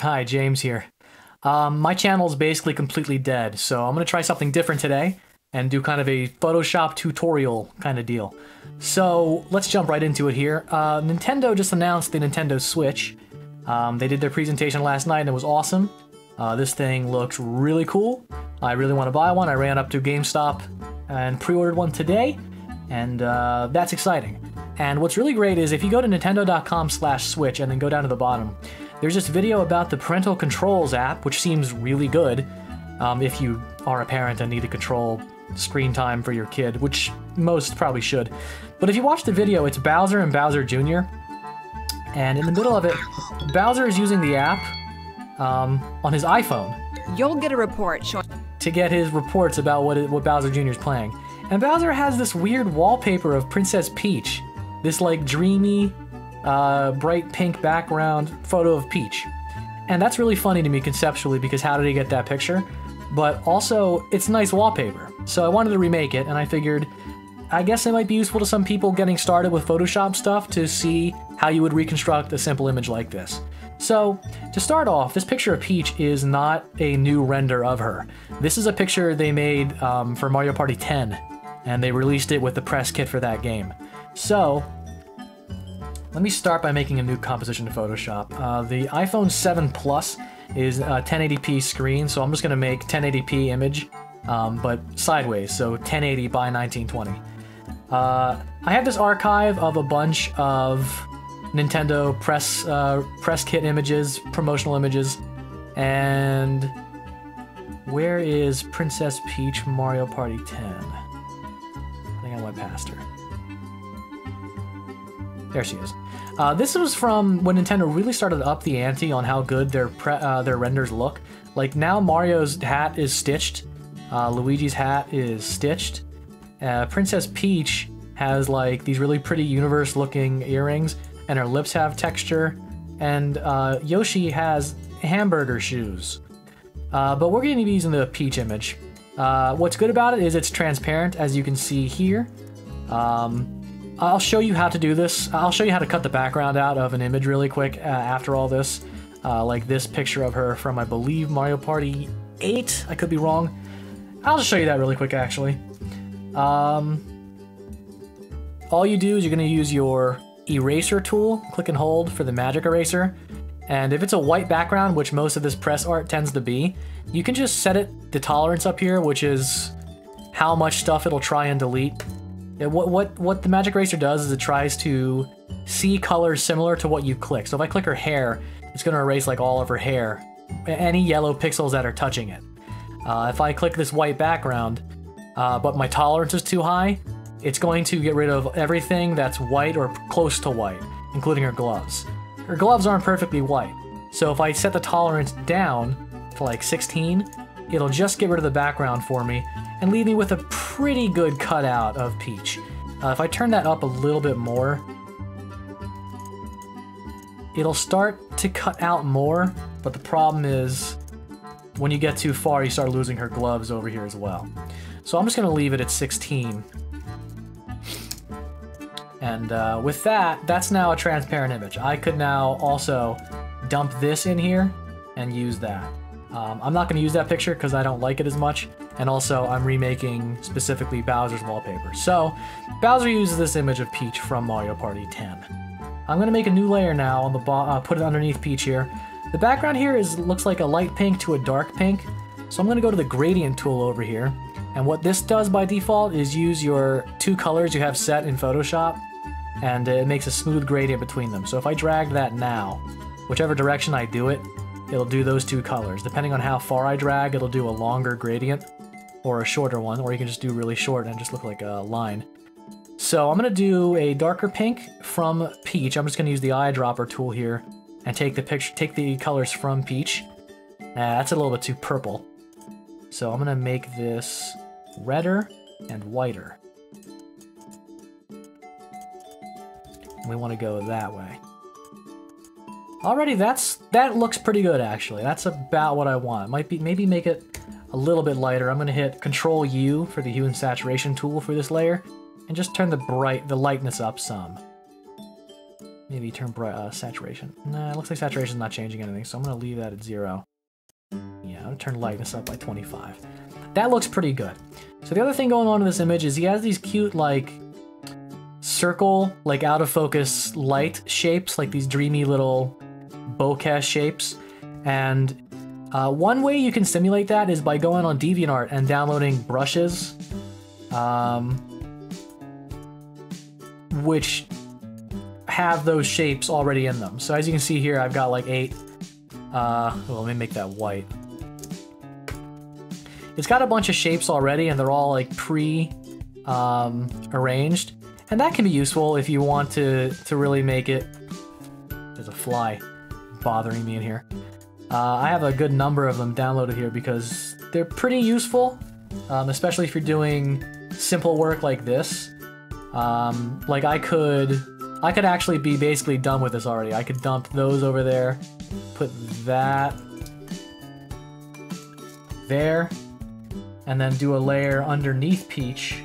Hi, James here. My channel is basically completely dead, so I'm going to try something different today and do kind of a Photoshop tutorial kind of deal. So let's jump right into it here. Nintendo just announced the Nintendo Switch. They did their presentation last night and it was awesome. This thing looks really cool. I really want to buy one. I ran up to GameStop and pre-ordered one today, and that's exciting. And what's really great is if you go to nintendo.com/switch and then go down to the bottom, there's this video about the parental controls app, which seems really good if you are a parent and need to control screen time for your kid, which most probably should. But if you watch the video, it's Bowser and Bowser Jr. And in the middle of it, Bowser is using the app on his iPhone. You'll get a report showing to get his reports about what Bowser Jr. is playing. And Bowser has this weird wallpaper of Princess Peach. This like dreamy, bright pink background photo of Peach. And that's really funny to me conceptually because how did he get that picture? But also, it's nice wallpaper. So I wanted to remake it, and I figured, I guess it might be useful to some people getting started with Photoshop stuff to see how you would reconstruct a simple image like this. So, to start off, this picture of Peach is not a new render of her. This is a picture they made for Mario Party 10, and they released it with the press kit for that game. So, let me start by making a new composition in Photoshop. The iPhone 7 Plus is a 1080p screen, so I'm just going to make 1080p image, but sideways, so 1080 by 1920. I have this archive of a bunch of Nintendo press kit images, promotional images, and where is Princess Peach Mario Party 10? I think I went past her. There she is. This was from when Nintendo really started up the ante on how good their renders look. Like now Mario's hat is stitched, Luigi's hat is stitched, Princess Peach has like these really pretty universe looking earrings, and her lips have texture, and Yoshi has hamburger shoes. But we're going to be using the Peach image. What's good about it is it's transparent, as you can see here. I'll show you how to do this. I'll show you how to cut the background out of an image really quick after all this. Like this picture of her from, I believe, Mario Party 8. I could be wrong. I'll just show you that really quick, actually. All you do is you're going to use your eraser tool, click and hold for the magic eraser. And if it's a white background, which most of this press art tends to be, you can just set it the tolerance up here, which is how much stuff it'll try and delete. What the magic eraser does is it tries to see colors similar to what you click. So if I click her hair, it's going to erase like all of her hair, any yellow pixels that are touching it. If I click this white background, but my tolerance is too high, it's going to get rid of everything that's white or close to white, including her gloves. Her gloves aren't perfectly white, so if I set the tolerance down to like 16, it'll just get rid of the background for me and leave me with a pretty good cutout of Peach. If I turn that up a little bit more, it'll start to cut out more, but the problem is when you get too far, you start losing her gloves over here as well. So I'm just going to leave it at 16. And with that, that's now a transparent image. I could now also dump this in here and use that. I'm not going to use that picture because I don't like it as much, and also I'm remaking specifically Bowser's wallpaper. So Bowser uses this image of Peach from Mario Party 10. I'm going to make a new layer now on the put it underneath Peach here. The background here looks like a light pink to a dark pink, so I'm going to go to the gradient tool over here, and what this does by default is use your two colors you have set in Photoshop, and it makes a smooth gradient between them. So if I drag that now, whichever direction I do it, it'll do those two colors. Depending on how far I drag, it'll do a longer gradient or a shorter one, or you can just do really short and just look like a line. So I'm going to do a darker pink from Peach. I'm just going to use the eyedropper tool here and take the colors from Peach. That's a little bit too purple. So I'm going to make this redder and whiter. We want to go that way. Alrighty, that looks pretty good actually. That's about what I want. Maybe make it a little bit lighter. I'm going to hit Control U for the hue and saturation tool for this layer, and just turn the lightness up some. Maybe turn saturation. Nah, it looks like saturation's not changing anything, so I'm gonna leave that at 0. Yeah, I'm gonna turn lightness up by 25. That looks pretty good. So the other thing going on in this image is he has these cute, like, circle, like out of focus light shapes, like these dreamy little bokeh shapes. And one way you can simulate that is by going on DeviantArt and downloading brushes, which have those shapes already in them. So as you can see here, I've got like 8. Well, let me make that white. It's got a bunch of shapes already, and they're all like arranged. And that can be useful if you want to really make it... There's a fly bothering me in here. I have a good number of them downloaded here because they're pretty useful, especially if you're doing simple work like this. Like I could actually be basically done with this already. I could dump those over there, put that there, and then do a layer underneath Peach.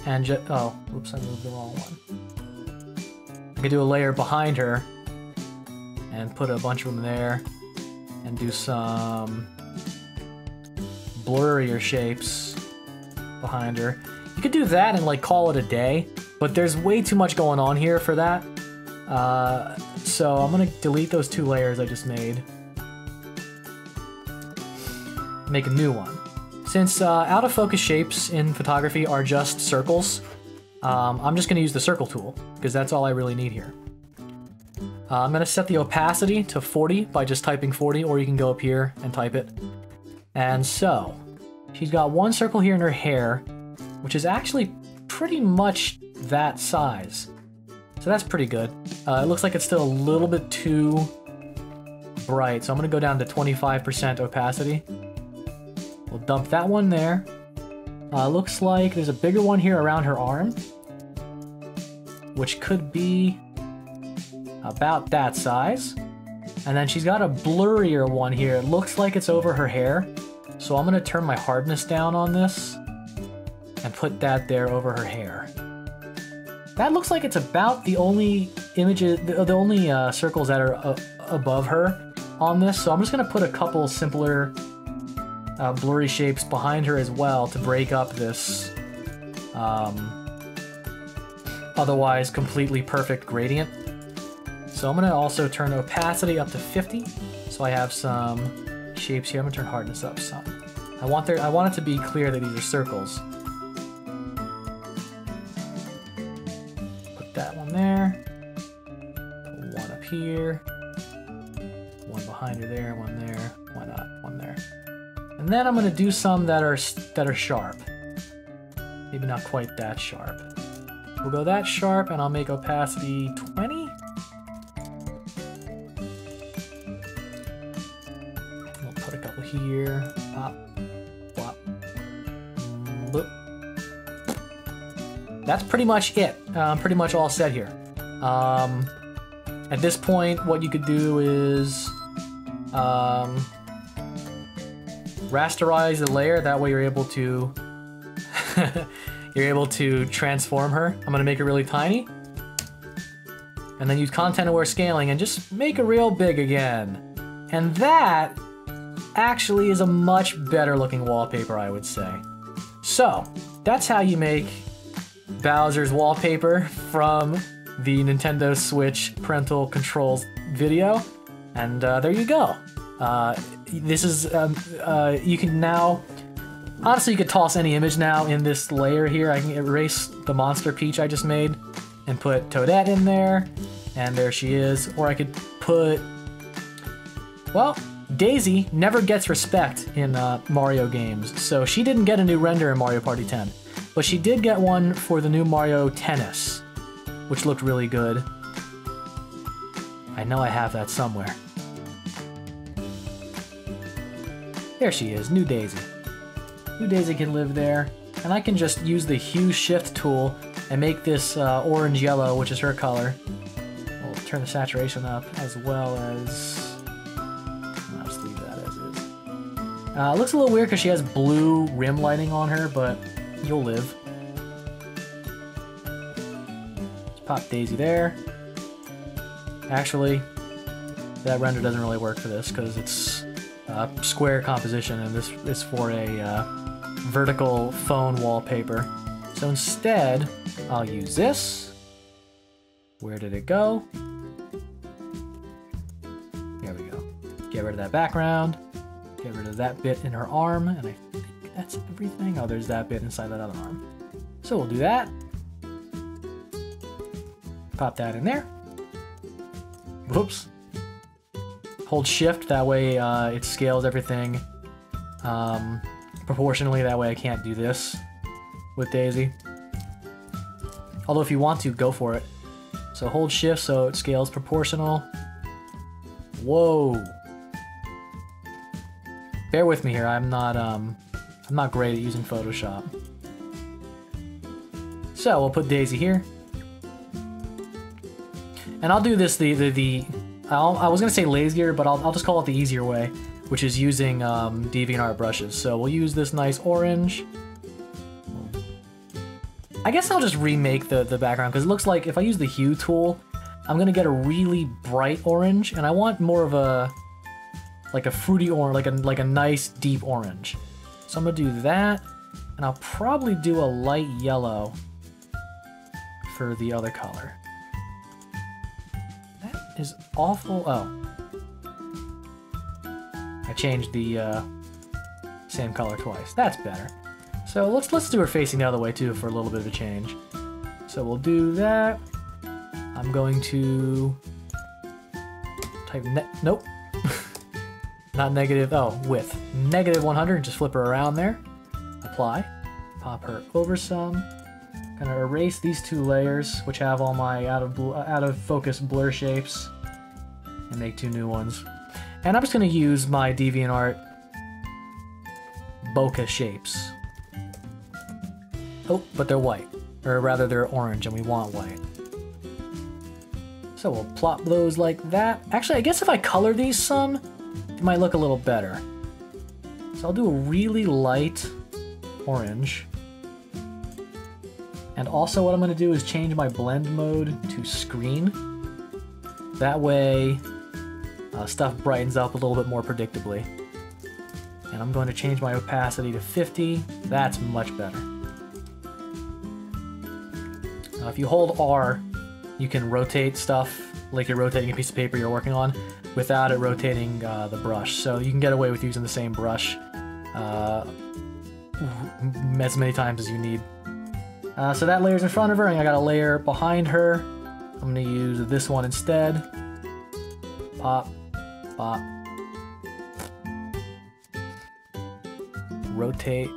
And just, oh, oops, I moved the wrong one. I could do a layer behind her and put a bunch of them there and do some blurrier shapes behind her. You could do that and like call it a day, but there's way too much going on here for that. So I'm gonna delete those 2 layers I just made. Make a new one. Since out of focus shapes in photography are just circles, I'm just going to use the circle tool because that's all I really need here. I'm going to set the opacity to 40 by just typing 40, or you can go up here and type it. And so, she's got one circle here in her hair, which is actually pretty much that size. So that's pretty good. It looks like it's still a little bit too bright, so I'm going to go down to 25% opacity. We'll dump that one there. Looks like there's a bigger one here around her arm, which could be about that size. And then she's got a blurrier one here. It looks like it's over her hair. So I'm gonna turn my hardness down on this and put that there over her hair. That looks like it's about the only images, the only circles that are above her on this. So I'm just gonna put a couple simpler blurry shapes behind her as well to break up this otherwise completely perfect gradient. So I'm going to also turn opacity up to 50, so I have some shapes here. I'm going to turn hardness up some. I want it to be clear that these are circles. Put that one there, one up here, one behind her there, one there, why not, one there. And then I'm going to do some that are sharp. Maybe not quite that sharp. We'll go that sharp, and I'll make opacity 20. We'll put a couple here. Pop, plop, boop. That's pretty much it. Pretty much all set here. At this point, what you could do is rasterize the layer. That way, you're able to transform her. I'm gonna make it really tiny, and then use content-aware scaling and just make it real big again. And that actually is a much better looking wallpaper, I would say. So that's how you make Bowser's wallpaper from the Nintendo Switch parental controls video. And there you go. This is, you can now, honestly you could toss any image now in this layer here. I can erase the monster Peach I just made and put Toadette in there, and there she is. Or I could put, well, Daisy never gets respect in Mario games, so she didn't get a new render in Mario Party 10. But she did get one for the new Mario Tennis, which looked really good. I know I have that somewhere. There she is, New Daisy. New Daisy can live there, and I can just use the Hue Shift tool and make this orange-yellow, which is her color. We'll turn the saturation up as well as... I'll just leave that as is. It looks a little weird because she has blue rim lighting on her, but you'll live. Let's pop Daisy there. Actually, that render doesn't really work for this because it's square composition, and this is for a vertical phone wallpaper. So instead, I'll use this. Where did it go? There we go. Get rid of that background. Get rid of that bit in her arm, and I think that's everything. Oh, there's that bit inside that other arm. So we'll do that. Pop that in there. Whoops. Hold shift, that way it scales everything proportionally, that way I can't do this with Daisy. Although if you want to, go for it. So hold shift so it scales proportional. Whoa. Bear with me here, I'm not great at using Photoshop. So we'll put Daisy here. And I'll do this I was gonna say lazier, but I'll just call it the easier way, which is using DeviantArt brushes. So we'll use this nice orange. I guess I'll just remake the background, because it looks like if I use the hue tool, I'm gonna get a really bright orange, and I want more of a fruity orange, like a nice deep orange. So I'm gonna do that, and I'll probably do a light yellow for the other color. Is awful. Oh, I changed the same color twice. That's better. So let's do her facing the other way too for a little bit of a change. So we'll do that. I'm going to type nope, not negative. Oh, width -100. Just flip her around there. Apply. Pop her over some. Gonna erase these two layers, which have all my out of focus blur shapes, and make two new ones. And I'm just gonna use my DeviantArt bokeh shapes. Oh, but they're white, or rather they're orange, and we want white. So we'll plop those like that. Actually, I guess if I color these some, it might look a little better. So I'll do a really light orange. And also what I'm going to do is change my blend mode to screen. That way stuff brightens up a little bit more predictably. And I'm going to change my opacity to 50. That's much better. If you hold R, you can rotate stuff like you're rotating a piece of paper you're working on without it rotating the brush. So you can get away with using the same brush as many times as you need. So that layer's in front of her, and I got a layer behind her. I'm gonna use this one instead. Pop, pop. Rotate.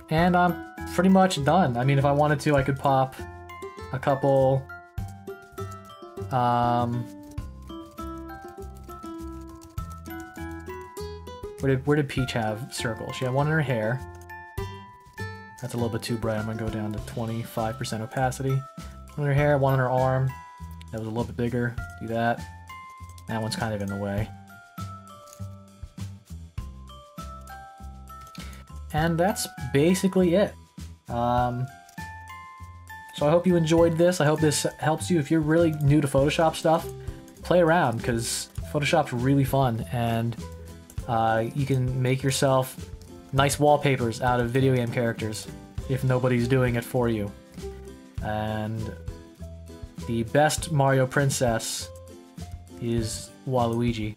And I'm pretty much done. I mean, if I wanted to, I could pop a couple... Where did Peach have circles? She had one in her hair. That's a little bit too bright. I'm gonna go down to 25% opacity. One in her hair, one in her arm. That was a little bit bigger. Do that. That one's kind of in the way. And that's basically it. So I hope you enjoyed this. I hope this helps you. If you're really new to Photoshop stuff, play around, because Photoshop's really fun, and you can make yourself nice wallpapers out of video game characters if nobody's doing it for you. And the best Mario princess is Waluigi.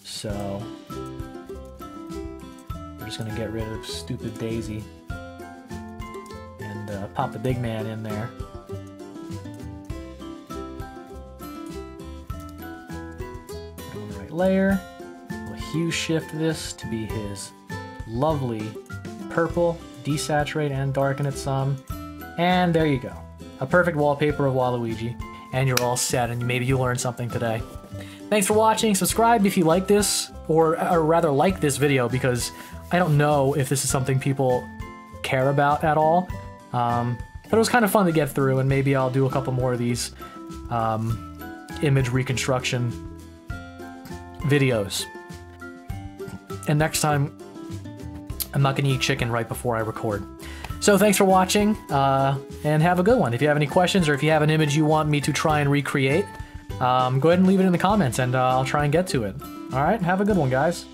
So we're just gonna get rid of stupid Daisy and pop the big man in there. Put him on the right layer. We'll hue shift this to be his lovely purple, desaturate and darken it some, and there you go. A perfect wallpaper of Waluigi, and you're all set, and maybe you learned something today. Thanks for watching. Subscribe if you like this, or rather like this video, because I don't know if this is something people care about at all. But it was kind of fun to get through, and maybe I'll do a couple more of these image reconstruction videos. And next time, I'm not going to eat chicken right before I record. So thanks for watching, and have a good one. If you have any questions or if you have an image you want me to try and recreate, go ahead and leave it in the comments and I'll try and get to it. Alright, have a good one, guys.